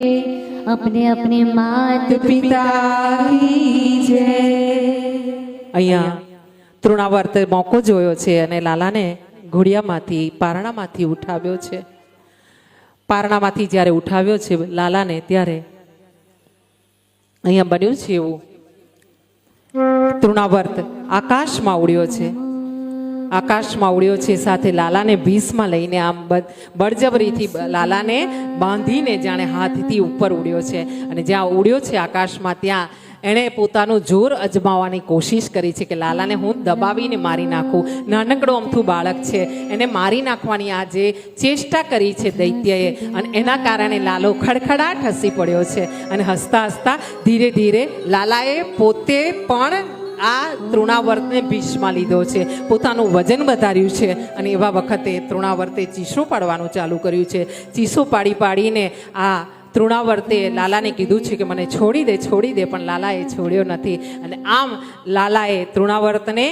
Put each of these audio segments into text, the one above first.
अपने अपने मात પિતા કી જય। અહીંયા તૃણાવર્ત મોકો જોયો છે અને લાલાને ઘોડિયામાંથી પારણામાંથી ઉઠાવ્યો છે। પારણામાંથી જ્યારે ઉઠાવ્યો છે લાલાને, ત્યારે અહીંયા બન્યું છે એવું, તૃણાવર્ત આકાશમાં ઉડ્યો છે, આકાશમાં ઉડ્યો છે, સાથે લાલાને ભીસમાં લઈને આમ બળજબરીથી લાલાને બાંધીને જાણે હાથથી ઉપર ઉડ્યો છે। અને જ્યાં ઉડ્યો છે આકાશમાં, ત્યાં એણે પોતાનું જોર અજમાવવાની કોશિશ કરી છે કે લાલાને હું દબાવીને મારી નાખું। નાનકડો અમથું બાળક છે, એને મારી નાખવાની આ જે ચેષ્ટા કરી છે દૈત્યએ, અને એના કારણે લાલો ખડખડાટ હસી પડ્યો છે। અને હસતા હસતા ધીરે ધીરે લાલાએ પોતે પણ આ તૃણાવર્તને ભીષમાં લીધો છે, પોતાનું વજન વધાર્યું છે। અને એવા વખતે તૃણાવર્તે ચીસો પાડવાનું ચાલુ કર્યું છે। ચીસો પાડી પાડીને આ તૃણાવર્તે લાલાને કીધું છે કે મને છોડી દે, છોડી દે, પણ લાલાએ છોડ્યો નથી। અને આમ લાલાએ તૃણાવર્તને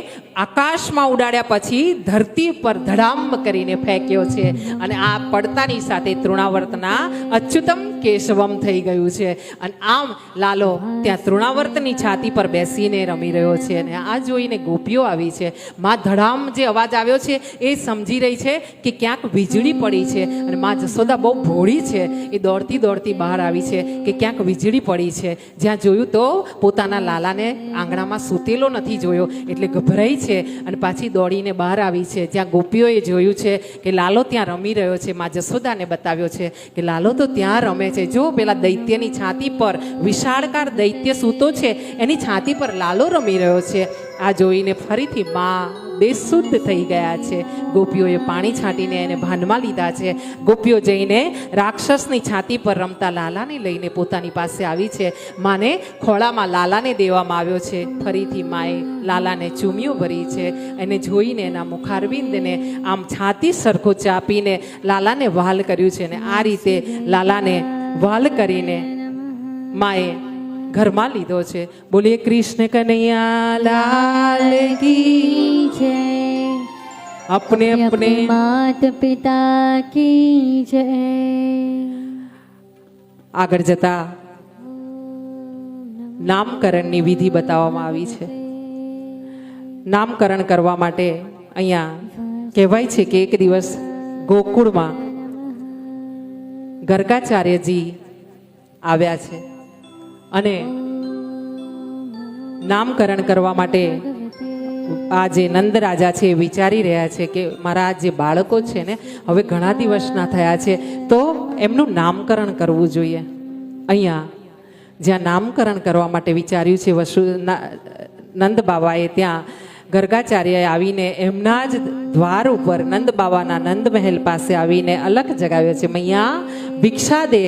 આકાશમાં ઉડાડ્યા પછી ધરતી પર ધડામ કરીને ફેંક્યો છે। અને આ પડતાની સાથે તૃણાવર્તના અચ્યુતમ કેશવમ થઈ ગયું છે। અને આમ લાલો ત્યાં તૃણાવર્તની છાતી પર બેસીને રમી રહ્યો છે। અને આ જોઈને ગોપીઓ આવી છે। માં ધડામ જે અવાજ આવ્યો છે એ સમજી રહી છે કે ક્યાંક વીજળી પડી છે। અને માં જશોદા બહુ ભોળી છે, એ દોડતી દોડતી બહાર આવી છે કે ક્યાંક વીજળી પડી છે। જ્યાં જોયું તો પોતાના લાલાને આંગણામાં સૂતેલો નથી જોયો, એટલે ગભરાઈ છે અને પાછી દોડીને બહાર આવી છે। જ્યાં ગોપીઓએ જોયું છે કે લાલો ત્યાં રમી રહ્યો છે, માં જશોદાને બતાવ્યો છે કે લાલો તો ત્યાં રમે છે, જો પેલા દૈત્યની છાતી પર, વિશાળકાર દૈત્ય સૂતો છે એની છાતી પર લાલો રમી રહ્યો છે। આ જોઈને ફરીથી માં બેશુદ્ધ થઈ ગયા છે। ગોપીઓએ પાણી છાંટીને એને ભાનમાં લીધા છે। ગોપીઓ જઈને રાક્ષસની છાતી પર રમતા લાલાને લઈને પોતાની પાસે આવી છે। માને ખોળામાં લાલાને દેવામાં આવ્યો છે। ફરીથી માએ લાલાને ચૂમીઓ ભરી છે। એને જોઈને એના મુખારવિંદને આમ છાતી સરખો ચાપીને લાલાને વહાલ કર્યું છે। અને આ રીતે લાલાને વહાલ કરીને માએ ઘરમાં લીધો છે। બોલીએ કૃષ્ણ કનૈયા લાલ કી जय, अपने अपने मात पिता की जय। આગળ જતા નામકરણની વિધિ બતાવવામાં આવી છે। નામકરણ કરવા માટે અહીંયા કહેવાય છે કે એક દિવસ ગોકુળમાં ગર્ગાચાર્યજી આવ્યા છે અને નામકરણ કરવા માટે આ જે નંદ રાજા છે એ વિચારી રહ્યા છે કે મારા જે બાળકો છે ને હવે ઘણા દિવસના થયા છે, તો એમનું નામકરણ કરવું જોઈએ। અહીંયા જ્યાં નામકરણ કરવા માટે વિચાર્યું છે નંદ બાવાએ, ત્યાં ગર્ગાચાર્યએ આવીને એમના જ દ્વાર ઉપર નંદ બાવાના નંદ મહેલ પાસે આવીને અલખ જગાવ્યો છે, મૈયા ભિક્ષા દે।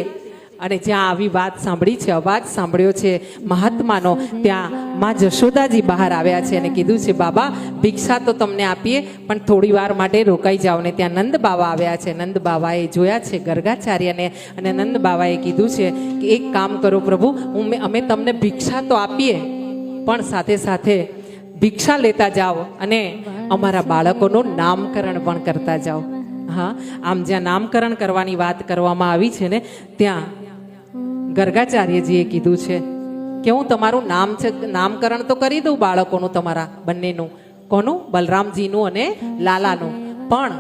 અને જ્યાં આવી વાત સાંભળી છે, અવાજ સાંભળ્યો છે મહાત્માનો, ત્યાં માં જશોદાજી બહાર આવ્યા છે અને કીધું છે બાબા ભિક્ષા તો તમને આપીએ, પણ થોડી વાર માટે રોકાઈ જાઓ ને। ત્યાં નંદ બાવા આવ્યા છે। નંદ બાવાએ જોયા છે ગર્ગાચાર્યને અને નંદ બાવાએ કીધું છે કે એક કામ કરો પ્રભુ, અમે તમને ભિક્ષા તો આપીએ, પણ સાથે સાથે ભિક્ષા લેતા જાઓ અને અમારા બાળકોનું નામકરણ પણ કરતા જાઓ। હા, આમ જ્યાં નામકરણ કરવાની વાત કરવામાં આવી છે ને, ત્યાં ગર્ગાચાર્યજીએ કીધું છે કે હું તમારું નામકરણ તો કરી દઉં બાળકોનું, તમારા બંનેનું, કોનું? બલરામજીનું અને લાલાનું, પણ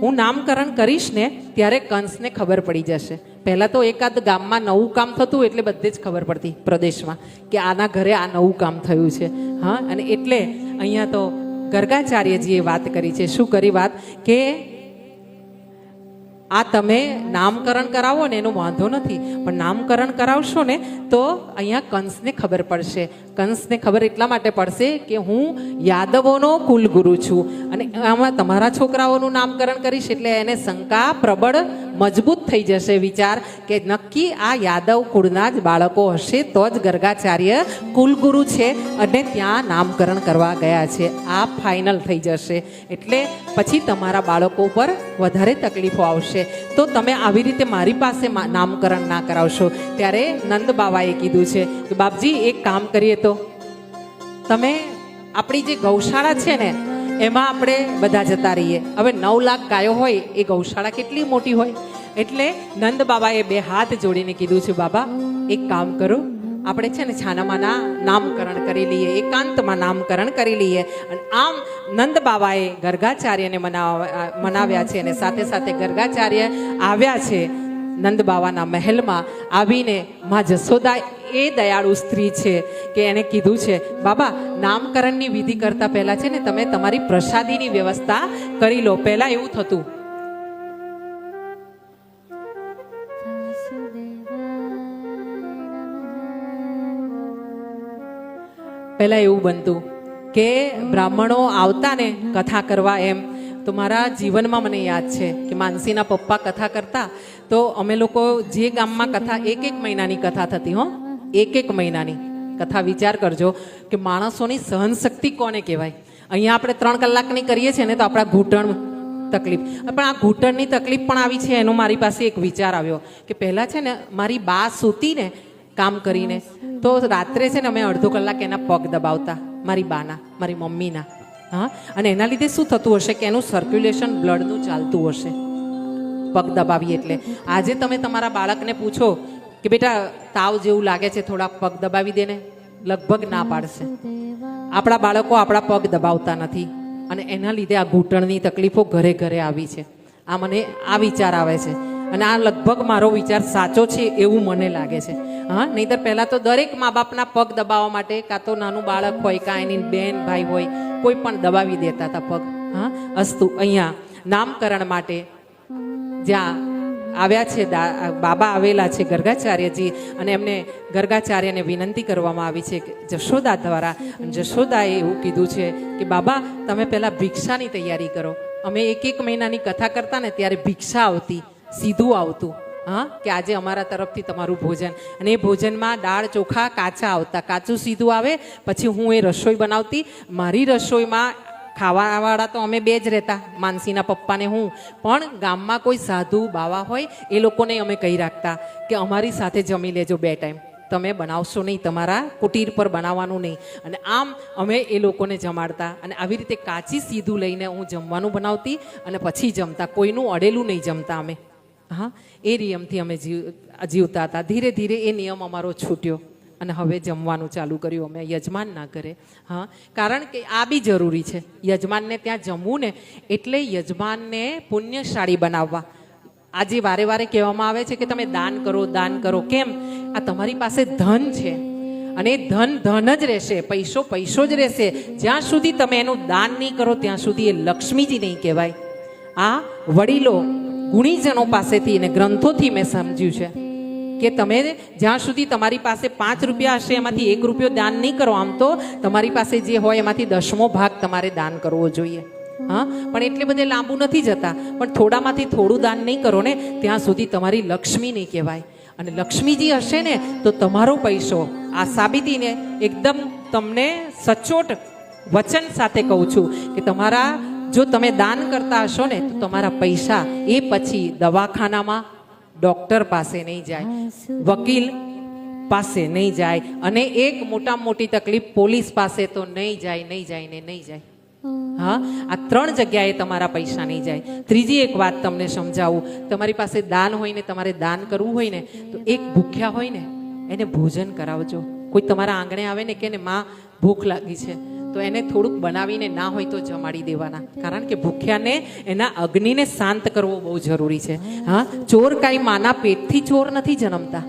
હું નામકરણ કરીશ ને ત્યારે કંસને ખબર પડી જશે। પહેલાં તો એકાદ ગામમાં નવું કામ થતું એટલે બધે જ ખબર પડતી પ્રદેશમાં કે આના ઘરે આ નવું કામ થયું છે। હા, અને એટલે અહીંયા તો ગર્ગાચાર્યજીએ વાત કરી છે। શું કરી વાત? કે આ તમે નામકરણ કરાવો ને એનો વાંધો નથી, પણ નામકરણ કરાવશો ને તો અહીંયા કંસને ખબર પડશે। કંસને ખબર એટલા માટે પડશે કે હું યાદવોનો કુલગુરુ છું, અને આમાં તમારા છોકરાઓનું નામકરણ કરીશ એટલે એને શંકા પ્રબળ મજબૂત થઈ જશે વિચાર કે નક્કી આ યાદવ કુળના જ બાળકો હશે તો જ ગર્ગાચાર્ય કુલગુરુ છે અને ત્યાં નામકરણ કરવા ગયા છે, આ ફાઇનલ થઈ જશે। એટલે પછી તમારા બાળકો પર વધારે તકલીફો આવશે, તો તમે આવી રીતે મારી પાસે નામકરણ ના કરાવશો। ત્યારે નંદ બાવાએ કીધું છે કે બાપજી એક કામ કરીએ તો, તમે આપણી જે ગૌશાળા છે ને એમાં આપણે બધા જતા રહીએ। હવે 9 લાખ ગાયો હોય, એ ગૌશાળા કેટલી મોટી હોય, એટલે નંદ બાબાએ બે હાથ જોડીને કીધું છે, બાબા એક કામ કરો, આપણે છે ને છાનામાના નામકરણ કરી લઈએ, એકાંતમાં નામકરણ કરી લઈએ. અને આમ નંદ બાબાએ ગર્ગાચાર્યને મનાવ્યા છે અને સાથે સાથે ગર્ગાચાર્ય આવ્યા છે નંદ બાબાના મહેલમાં. આવીને માં જશોદા એ દયાળુ સ્ત્રી છે કે એને કીધું છે, બાબા નામકરણની વિધિ કરતા પહેલા છે ને તમે તમારી પ્રસાદીની વ્યવસ્થા કરી લો. પહેલા એવું થતું, પહેલા એવું બનતું કે બ્રાહ્મણો આવતા ને કથા કરવા એમ. તો મારા જીવનમાં મને યાદ છે કે માનસીના પપ્પા કથા કરતા તો અમે લોકો જે ગામમાં કથા એક મહિનાની કથા થતી, એક મહિનાની કથા. વિચાર કરજો કે માણસોની સહનશક્તિ કોને કહેવાય. અહીંયા આપણે 3 કલાકની કરીએ છીએ ને તો આપણા ઘૂંટણ તકલીફ, પણ આ ઘૂંટણની તકલીફ પણ આવી છે. એનો મારી પાસે એક વિચાર આવ્યો કે પહેલાં છે ને મારી બા સૂતી ને કામ કરીને તો રાત્રે છે ને અમે અડધો કલાક એના પગ દબાવતા, મારી બાના, મારી મમ્મીના. હા, અને એના લીધે શું થતું હશે કે એનું સર્ક્યુલેશન બ્લડનું ચાલતું હશે પગ દબાવીએ એટલે. આજે તમે તમારા બાળકને પૂછો કે બેટા તાવ જેવું લાગે છે, થોડા પગ દબાવી દે ને, લગભગ ના પાડશે. આપણા બાળકો આપણા પગ દબાવતા નથી અને એના લીધે આ ઘૂંટણની તકલીફો ઘરે ઘરે આવી છે. આ મને આ વિચાર આવે છે અને આ લગભગ મારો વિચાર સાચો છે એવું મને લાગે છે. હા, નહીંતર પહેલાં તો દરેક મા બાપના પગ દબાવવા માટે કાં તો નાનું બાળક હોય કાં એની બેન ભાઈ હોય કોઈ પણ દબાવી દેતા હતા પગ. હા, અસ્તુ અહીંયા નામકરણ માટે જ્યાં આવ્યા છે બાબા આવેલા છે ગર્ગાચાર્યજી, અને એમને ગર્ગાચાર્યને વિનંતી કરવામાં આવી છે કે જશોદા દ્વારા. જશોદાએ એવું કીધું છે કે બાબા તમે પહેલાં ભિક્ષાની તૈયારી કરો. અમે એક મહિનાની કથા કરતા ને ત્યારે ભિક્ષા આવતી, સીધું આવતું. હા, કે આજે અમારા તરફથી તમારું ભોજન, અને એ ભોજનમાં દાળ ચોખા કાચા આવતા, કાચું સીધું આવે. પછી હું એ રસોઈ બનાવતી. મારી રસોઈમાં ખાવાવાળા તો અમે 2 જ રહેતા, માનસીના પપ્પાને હું. પણ ગામમાં કોઈ સાધુ બાવા હોય એ લોકોને અમે કહી રાખતા કે અમારી સાથે જમી લેજો 2 ટાઈમ, તમે બનાવશો નહીં, તમારા કુટીર પર બનાવવાનું નહીં. અને આમ અમે એ લોકોને જમાડતા. અને આવી રીતે કાચી સીધું લઈને હું જમવાનું બનાવતી અને પછી જમતા, કોઈનું અડેલું નહીં જમતા અમે. હા, એ નિયમથી અમે જીવતા હતા. ધીરે ધીરે એ નિયમ અમારો છૂટ્યો અને હવે જમવાનું ચાલુ કર્યું અમે યજમાન ના કરે. હા, કારણ કે આ બી જરૂરી છે, યજમાનને ત્યાં જમવું ને એટલે યજમાનને પુણ્યશાળી બનાવવા. આજે વારે વારે કહેવામાં આવે છે કે તમે દાન કરો, દાન કરો. કેમ? આ તમારી પાસે ધન છે અને એ ધન જ રહેશે, પૈસો જ રહેશે. જ્યાં સુધી તમે એનું દાન નહીં કરો ત્યાં સુધી એ લક્ષ્મીજી નહીં કહેવાય. આ વડીલો ગુણીજનો પાસેથી અને ગ્રંથોથી મેં સમજ્યું છે કે તમે જ્યાં સુધી તમારી પાસે 5 રૂપિયા હશે એમાંથી 1 રૂપિયો દાન નહીં કરો. આમ તો તમારી પાસે જે હોય એમાંથી 10મો ભાગ તમારે દાન કરવો જોઈએ. હા, પણ એટલે બધે લાંબુ નથી જતા. પણ થોડામાંથી થોડું દાન નહીં કરો ને ત્યાં સુધી તમારી લક્ષ્મી નહીં કહેવાય. અને લક્ષ્મીજી હશે ને તો તમારો પૈસો, આ સાબિતીને એકદમ તમને સચોટ વચન સાથે કહું છું કે તમારા જો તમે દાન કરતા હશો ને તો તમારા પૈસા એ પછી દવાખાનામાં ડૉક્ટર પાસે નહીં જાય, વકીલ પાસે નહીં જાય, અને એક મોટામાં મોટી તકલીફ પોલીસ પાસે તો નહીં જાય. હા, આ 3 જગ્યાએ તમારા પૈસા નહીં જાય. ત્રીજી એક વાત તમને સમજાવું, તમારી પાસે દાન હોય ને તમારે દાન કરવું હોય ને તો એક ભૂખ્યા હોય ને એને ભોજન કરાવજો. કોઈ તમારા આંગણે આવે ને કે ને માં ભૂખ લાગી છે તો એને થોડુંક બનાવીને ના હોય તો જમાડી દેવાના. કારણ કે ભૂખ્યાને એના અગ્નિને શાંત કરવો બહુ જરૂરી છે. હા, ચોર કાંઈ માના પેટથી ચોર નથી જન્મતા.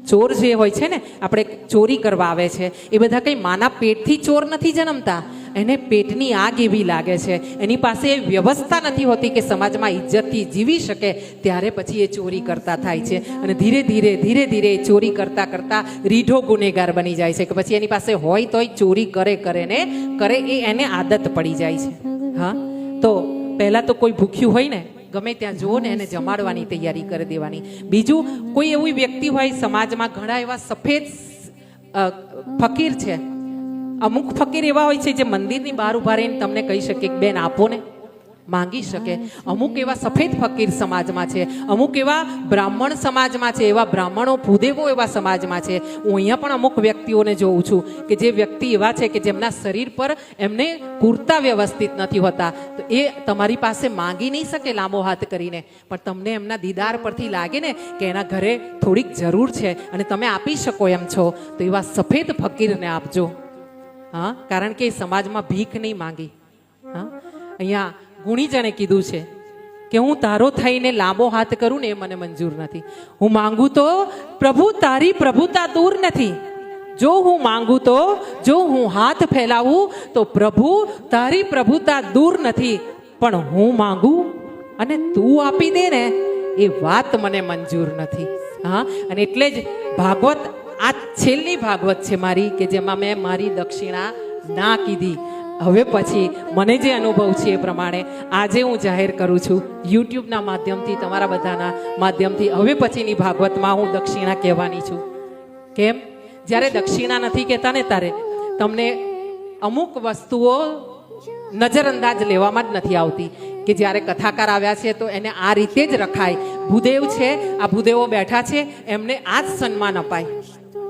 ચોર જે હોય છે ને, આપણે ચોરી કરવા આવે છે એ બધા કંઈ માના પેટથી ચોર નથી જન્મતા. એને પેટની આગ એવી લાગે છે, એની પાસે વ્યવસ્થા નથી હોતી કે સમાજમાં ઇજ્જતથી જીવી શકે, ત્યારે પછી એ ચોરી કરતા થાય છે. અને ધીરે ધીરે ચોરી કરતા રીઢો ગુનેગાર બની જાય છે કે પછી એની પાસે હોય તોય ચોરી કરે એ એને આદત પડી જાય છે. હા, તો પહેલાં તો કોઈ ભૂખ્યું હોય ને ગમે ત્યાં જુઓ ને એને જમાડવાની તૈયારી કરી દેવાની. બીજું, કોઈ એવી વ્યક્તિ હોય સમાજમાં, ઘણા એવા સફેદ ફકીર છે, અમુક ફકીર એવા હોય છે જે મંદિરની બહાર ઉભા રહીને તમને કહી શકે કે બેન આપો ને, માંગી શકે. અમુક એવા સફેદ ફકીર સમાજમાં છે, અમુક એવા બ્રાહ્મણ સમાજમાં છે, એવા બ્રાહ્મણો ભૂદેવો એવા સમાજમાં છે. હું અહીંયા પણ અમુક વ્યક્તિઓને જોઉં છું કે જે વ્યક્તિ એવા છે કે જેમના શરીર પર એમને કુર્તા વ્યવસ્થિત નથી હોતા, તો એ તમારી પાસે માંગી નહીં શકે લાંબો હાથ કરીને, પણ તમને એમના દીદાર પરથી લાગે ને કે એના ઘરે થોડીક જરૂર છે અને તમે આપી શકો એમ છો, તો એવા સફેદ ફકીરને આપજો. હા, કારણ કે એ સમાજમાં ભીખ નહીં માંગી. હા, અહીંયા ગુણીજણે કીધું છે કે હું તારો થઈને લાંબો હાથ કરું ને એ મને મંજૂર નથી. હું માંગુ તો પ્રભુ તારી પ્રભુતા દૂર નથી. જો હું માંગુ તો, જો હું હાથ ફેલાવું તો પ્રભુ તારી પ્રભુતા દૂર નથી, પણ હું માંગુ અને તું આપી દે ને એ વાત મને મંજૂર નથી. હા, અને એટલે જ ભાગવત આ છેલ્લી ભાગવત છે મારી કે જેમાં મેં મારી દક્ષિણા ના કીધી. હવે પછી મને જે અનુભવ છે એ પ્રમાણે આજે હું જાહેર કરું છું યુટ્યુબના માધ્યમથી, તમારા બધાના માધ્યમથી. હવે પછીની ભાગવતમાં હું દક્ષિણા કહેવાની છું. કેમ? જ્યારે દક્ષિણા નથી કહેતા ને ત્યારે તમને અમુક વસ્તુઓ નજરઅંદાજ લેવામાં જ નથી આવતી કે જ્યારે કથાકાર આવ્યા છે તો એને આ રીતે જ રખાય. ભૂદેવ છે, આ ભૂદેવો બેઠા છે, એમને આ જ સન્માન અપાય.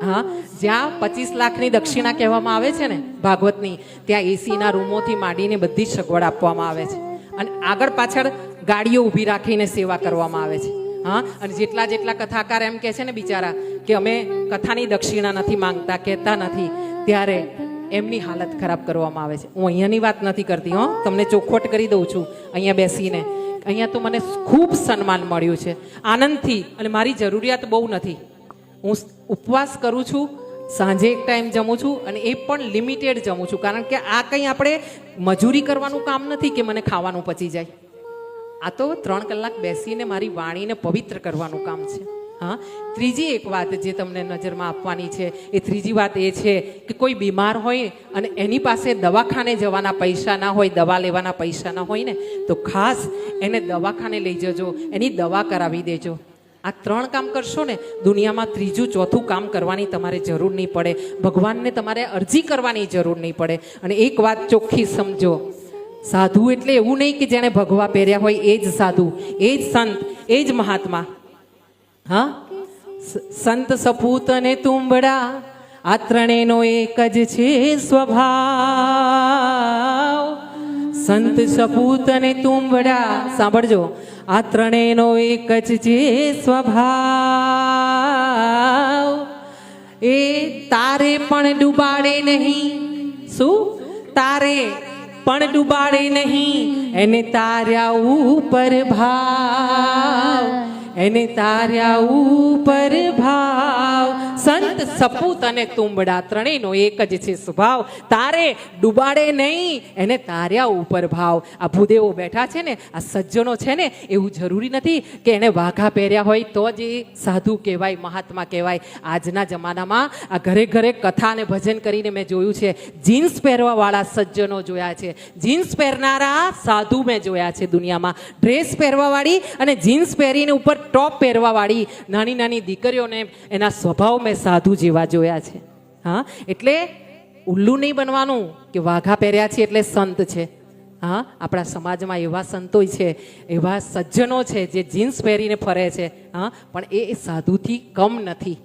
હા, જ્યાં 25 લાખની દક્ષિણા કહેવામાં આવે છે ને ભાગવતની, ત્યાં એસીના રૂમોથી માંડીને બધી જ સગવડ આપવામાં આવે છે અને આગળ પાછળ ગાડીઓ ઊભી રાખીને સેવા કરવામાં આવે છે. હા, અને જેટલા જેટલા કથાકાર એમ કહે છે ને બિચારા કે અમે કથાની દક્ષિણા નથી માંગતા, કહેતા નથી, ત્યારે એમની હાલત ખરાબ કરવામાં આવે છે. હું અહીંયાની વાત નથી કરતી, હો, તમને ચોખવટ કરી દઉં છું. અહીંયા બેસીને અહીંયા તો મને ખૂબ સન્માન મળ્યું છે આનંદથી, અને મારી જરૂરિયાત બહુ નથી. હું ઉપવાસ કરું છું, સાંજે એક ટાઈમ જમું છું અને એ પણ લિમિટેડ જમું છું, કારણ કે આ કંઈ આપણે મજૂરી કરવાનું કામ નથી કે મને ખાવાનું પચી જાય. આ તો 3 કલાક બેસીને મારી વાણીને પવિત્ર કરવાનું કામ છે. હા, ત્રીજી એક વાત જે તમને નજરમાં આપવાની છે, એ ત્રીજી વાત એ છે કે કોઈ બીમાર હોય અને એની પાસે દવાખાને જવાના પૈસા ના હોય, દવા લેવાના પૈસા ના હોય ને, તો ખાસ એને દવાખાને લઈ જજો, એની દવા કરાવી દેજો. આ 3 કામ કરશો ને, દુનિયામાં ત્રીજું ચોથું કામ કરવાની તમારે જરૂર નહીં પડે, ભગવાનને તમારે અરજી કરવાની જરૂર નહીં પડે. અને એક વાત ચોખ્ખી સમજો, સાધુ એટલે એવું નહીં કે જેણે ભગવા પહેર્યા હોય એ જ સાધુ, એ જ સંત, એ જ મહાત્મા. હા, સંત સપૂત અને તુંબડા આ ત્રણેયનો એક જ છે સ્વભાવ. સંત સપૂત અને તુંબડા, સાંભળજો, આ ત્રણેયનો એક જ છે સ્વભાવ. એ તારે પણ ડૂબાડે નહીં. શું? તારે પણ ડૂબાડે નહીં, એને તાર્યા ઉપર ભાવ, એને તાર્યા ઉપર ભાવ. સંત સપૂત અને તુંબડા ત્રણેયનો એક જ છે સ્વભાવ. તારે ડૂબાડે નહીં, એને તાર્યા ઉપર ભાવ. આ ભૂદેવો બેઠા છે ને, આ સજ્જનો છે ને, એવું જરૂરી નથી કે એને વાઘા પહેર્યા હોય તો જ એ સાધુ કહેવાય, મહાત્મા કહેવાય. આજના જમાનામાં આ ઘરે ઘરે કથા અને ભજન કરીને મેં જોયું છે, જીન્સ પહેરવાવાળા સજ્જનો જોયા છે, જીન્સ પહેરનારા સાધુ મેં જોયા છે દુનિયામાં. ડ્રેસ પહેરવાવાળી અને જીન્સ પહેરીને ઉપર ટોપ પહેરવાવાળી નાની નાની દીકરીઓને એના સ્વભાવ મેં સાધુ જેવા જોયા છે. હા, એટલે ઉલ્લુ નહીં બનવાનું કે વાઘા પહેર્યા છે એટલે સંત છે. હા, આપણા સમાજમાં એવા સંતો છે, એવા સજ્જનો છે જે જીન્સ પહેરીને ફરે છે. હા, પણ એ સાધુથી કમ નથી.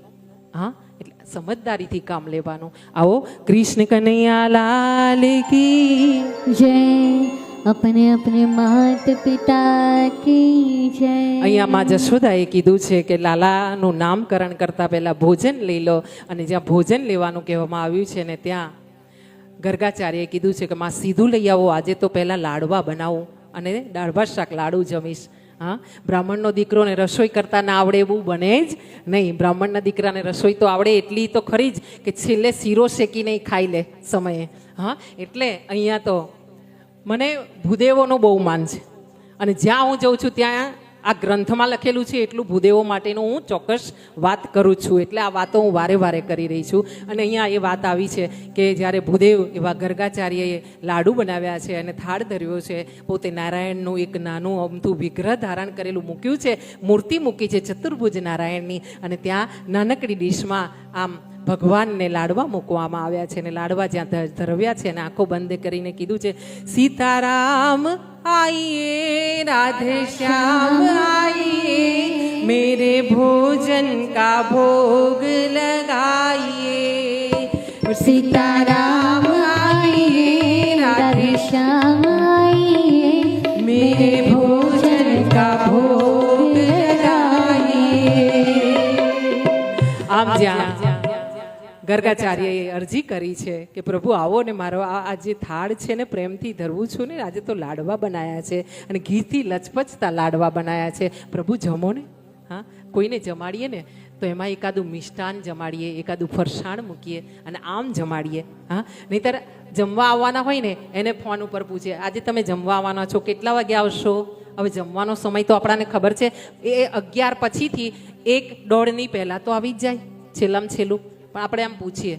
હા, એટલે સમજદારીથી કામ લેવાનું. આવો, કૃષ્ણ કનૈયા લાલ કી જય. अपने अपने मात पिता की जय. અહીંયા માં જશોદાએ કીધું છે કે લાલાનું નામકરણ કરતા પહેલા ભોજન લઈ લો, અને જ્યાં ભોજન લેવાનું કહેવામાં આવ્યું છે ને ત્યાં ગર્ગાચાર્યએ કીધું છે કે માં સીધું લઈ આવો, આજે તો પહેલા લાડવા બનાવું અને દાળ ભાત શાક લાડુ જમીશ. હા, બ્રાહ્મણનો દીકરોને રસોઈ કરતા ના આવડે એવું બને જ નહીં. બ્રાહ્મણના દીકરાને રસોઈ તો આવડે એટલી તો ખરી જ કે છેલ્લે શીરો શેકીને ખાઈ લે સમયે. હા, એટલે અહીંયા તો મને ભૂદેવોનો બહુ માન છે, અને જ્યાં હું જઉં છું ત્યાં આ ગ્રંથમાં લખેલું છે એટલું ભૂદેવો માટેનું હું ચોક્કસ વાત કરું છું. એટલે આ વાતો હું વારે વારે કરી રહી છું. અને અહીંયા એ વાત આવી છે કે જ્યારે ભૂદેવ એવા ગર્ગાચાર્યએ લાડુ બનાવ્યા છે અને થાળ ધર્યો છે, પોતે નારાયણનું એક નાનું અમથું વિગ્રહ ધારણ કરેલું મૂક્યું છે, મૂર્તિ મૂકી છે ચતુર્ભુજ નારાયણની, અને ત્યાં નાનકડી ડીશમાં આમ ભગવાનને લાડવા મૂકવામાં આવ્યા છે અને લાડવા જ્યાં ધરવ્યા છે અને આંખો બંધ કરીને કીધું છે, સીતારામ આઈએ રાધે શ્યામ આઈએ મેરે ભોજન કા ભોગ લગાઈએ सीताराम आइए राधे श्याम आइए मेरे भोजन का भोग लगाइए। આમ જ્યાં ગર્ગાચાર્યએ અરજી કરી છે કે પ્રભુ આવો ને મારો આ જે થાળ છે ને પ્રેમથી ધરવું છું ને, આજે તો લાડવા બનાયા છે અને ઘીથી લચપચતા લાડવા બનાયા છે, પ્રભુ જમો ને. હા, કોઈને જમાડીએ ને તો એમાં એકાદું મિષ્ટાન જમાડીએ, એકાદું ફરસાણ મૂકીએ અને આમ જમાડીએ. હા, નહીંતર જમવા આવવાના હોય ને એને ફોન ઉપર પૂછે, આજે તમે જમવા આવવાના છો, કેટલા વાગે આવશો? હવે જમવાનો સમય તો આપણાને ખબર છે, એ 11 પછીથી 1-1:30 પહેલાં તો આવી જ જાય છેલ્લામાં છેલ્લું. પણ આપણે આમ પૂછીએ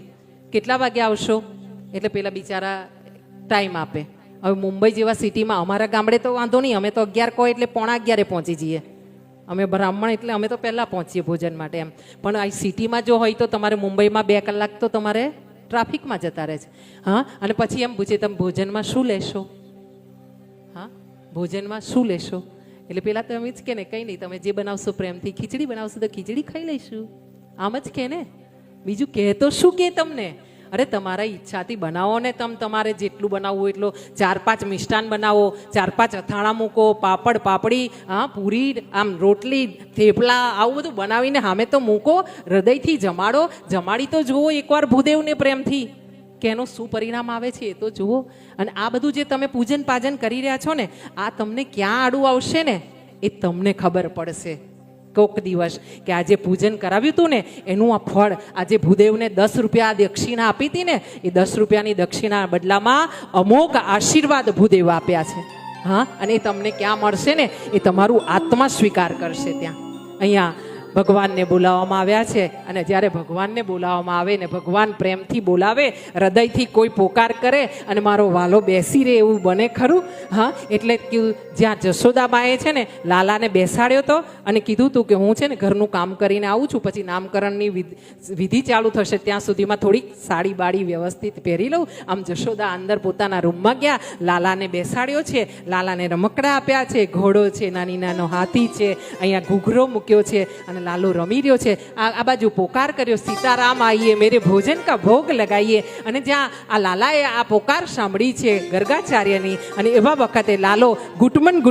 કેટલા વાગે આવશો, એટલે પેલા બિચારા ટાઈમ આપે. હવે મુંબઈ જેવા સિટીમાં, અમારા ગામડે તો વાંધો નહીં, અમે તો 11 કહો એટલે 11:15 પહોંચી જઈએ. અમે બ્રાહ્મણ એટલે અમે તો પહેલાં પહોંચીએ ભોજન માટે એમ. પણ આ સિટીમાં જો હોય તો તમારે મુંબઈમાં 2 કલાક તો તમારે ટ્રાફિકમાં જતા રહે છે. હા, અને પછી એમ પૂછે તમે ભોજનમાં શું લેશો? હા, ભોજનમાં શું લેશો? એટલે પેલા તો એમ જ કે ને કંઈ નહીં, તમે જે બનાવશો પ્રેમથી, ખીચડી બનાવશો તો ખીચડી ખાઈ લઈશું, આમ જ કે ને. બીજું કહે તો શું કે તમને? અરે તમારા ઈચ્છાથી બનાવો ને, તમારે જેટલું બનાવવું એટલું. 4-5 મિષ્ટાન બનાવો, 4-5 અથાણા મૂકો, પાપડ પાપડી, હા, પૂરી, આમ રોટલી, થેપલા, આવું બધું બનાવીને સામે તો મૂકો, હૃદયથી જમાડો. જમાડી તો જુઓ એકવાર ભૂદેવને પ્રેમથી કે એનું શું પરિણામ આવે છે એ તો જુઓ. અને આ બધું જે તમે પૂજન પાજન કરી રહ્યા છો ને, આ તમને ક્યાં આડું આવશે ને એ તમને ખબર પડશે કોક દિવસ, કે આજે પૂજન કરાવ્યું હતું ને એનું આ ફળ. આજે ભૂદેવને 10 રૂપિયા દક્ષિણા આપી હતી ને, એ 10 રૂપિયાની દક્ષિણા બદલામાં અમોઘ આશીર્વાદ ભૂદેવ આપ્યા છે. હા, અને એ તમને ક્યાં મળશે ને એ તમારું આત્મા સ્વીકાર કરશે. ત્યાં અહીંયા ભગવાનને બોલાવવામાં આવ્યા છે અને જ્યારે ભગવાનને બોલાવવામાં આવે ને ભગવાન પ્રેમથી બોલાવે, હૃદયથી કોઈ પોકાર કરે અને મારો વાલો બેસી રહે એવું બને ખરું. હા, એટલે જ્યાં જશોદાબાએ છે ને લાલાને બેસાડ્યો હતો અને કીધું હતું કે હું છે ને ઘરનું કામ કરીને આવું છું, પછી નામકરણની વિધિ ચાલુ થશે ત્યાં સુધીમાં થોડીક સાડી બાડી વ્યવસ્થિત પહેરી લઉં. આમ જશોદા અંદર પોતાના રૂમમાં ગયા, લાલાને બેસાડ્યો છે, લાલાને રમકડા આપ્યા છે, ઘોડો છે, નાની નાનો હાથી છે, અહીંયા ઘૂઘરો મૂક્યો છે અને લાલો રમી રહ્યો છે. આ બાજુ પોકાર કર્યો, સીતારામ આઈએ મેરે ભોજન કા ભોગ લગાઈએ. અને જ્યાં આ લાલાએ આ પોકાર સાંભળી છે ગર્ગાચાર્યની, અને એવા વખતે લાલો ઘૂંટમન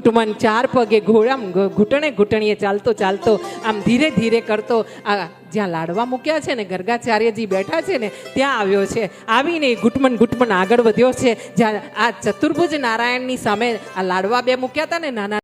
4 પગે ઘોડામ ઘૂંટણીએ ચાલતો ચાલતો આમ ધીરે ધીરે કરતો આ જ્યાં લાડવા મૂક્યા છે ને ગર્ગાચાર્યજી બેઠા છે ને ત્યાં આવ્યો છે. આવીને ઘૂંટમન આગળ વધ્યો છે. જ્યાં આ ચતુર્ભુજ નારાયણની સામે આ લાડવા 2 મૂક્યા હતા ને નાના